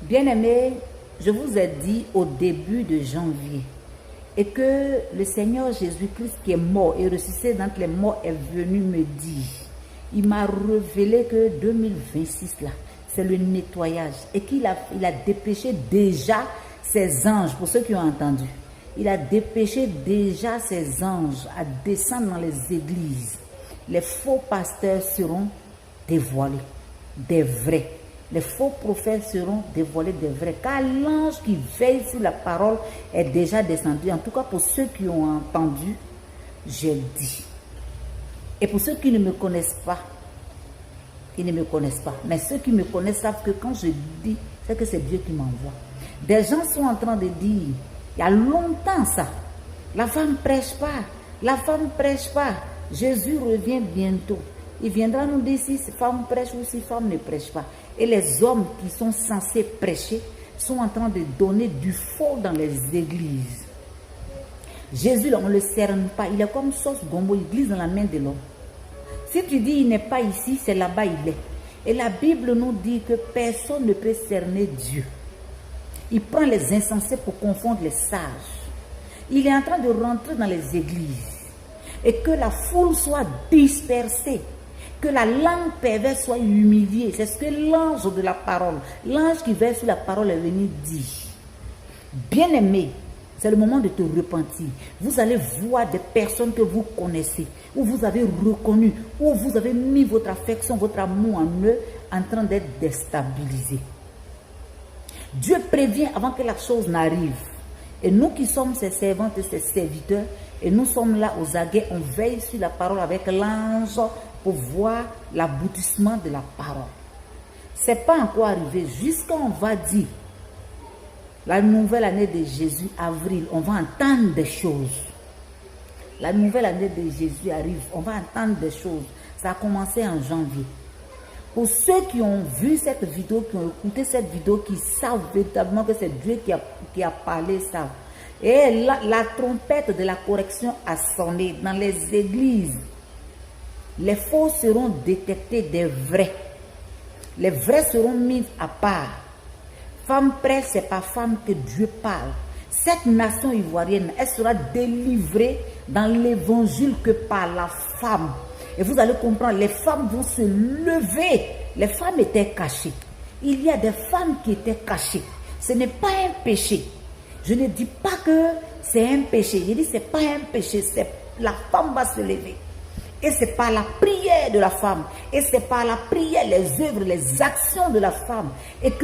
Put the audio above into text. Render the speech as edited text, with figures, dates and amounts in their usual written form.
Bien-aimés, je vous ai dit au début de janvier et que le Seigneur Jésus-Christ qui est mort et ressuscité d'entre les morts est venu me dire, il m'a révélé que 2026 là, c'est le nettoyage et qu'il a dépêché déjà ses anges, pour ceux qui ont entendu, il a dépêché déjà ses anges à descendre dans les églises. Les faux pasteurs seront dévoilés, des vrais. Les faux prophètes seront dévoilés des vrais. Car l'ange qui veille sur la parole est déjà descendu. En tout cas, pour ceux qui ont entendu, j'ai dit. Et pour ceux qui ne me connaissent pas, ils ne me connaissent pas. Mais ceux qui me connaissent savent que quand je dis, c'est que c'est Dieu qui m'envoie. Des gens sont en train de dire, il y a longtemps ça, la femme ne prêche pas, la femme ne prêche pas. Jésus revient bientôt. Il viendra nous dire si femme prêche ou si femme ne prêche pas. Et les hommes qui sont censés prêcher sont en train de donner du faux dans les églises. Jésus, là, on ne le cerne pas. Il est comme sauce gombo, il glisse dans la main de l'homme. Si tu dis il n'est pas ici, c'est là-bas il est. Et la Bible nous dit que personne ne peut cerner Dieu. Il prend les insensés pour confondre les sages. Il est en train de rentrer dans les églises. Et que la foule soit dispersée. Que la langue perverse soit humiliée. C'est ce que l'ange de la parole, l'ange qui veille sur la parole est venu dire. Bien-aimé, c'est le moment de te repentir. Vous allez voir des personnes que vous connaissez, où vous avez reconnu, où vous avez mis votre affection, votre amour en eux, en train d'être déstabilisés. Dieu prévient avant que la chose n'arrive. Et nous qui sommes ses servantes et ses serviteurs, et nous sommes là aux aguets, on veille sur la parole avec l'ange pour voir l'aboutissement de la parole. Ce n'est pas encore arrivé. Jusqu'à on va dire, la nouvelle année de Jésus, avril, on va entendre des choses. La nouvelle année de Jésus arrive, on va entendre des choses. Ça a commencé en janvier. Pour ceux qui ont vu cette vidéo, qui ont écouté cette vidéo, qui savent véritablement que c'est Dieu qui a parlé ça. Et la trompette de la correction a sonné dans les églises. Les faux seront détectés des vrais. Les vrais seront mis à part. Femme prêche, c'est pas femme que Dieu parle. Cette nation ivoirienne, elle sera délivrée dans l'évangile que par la femme. Et vous allez comprendre, les femmes vont se lever. Les femmes étaient cachées. Il y a des femmes qui étaient cachées. Ce n'est pas un péché. Je ne dis pas que c'est un péché. Je dis que ce n'est pas un péché. La femme va se lever. Et c'est par la prière de la femme. Et c'est par la prière, les œuvres, les actions de la femme. Et que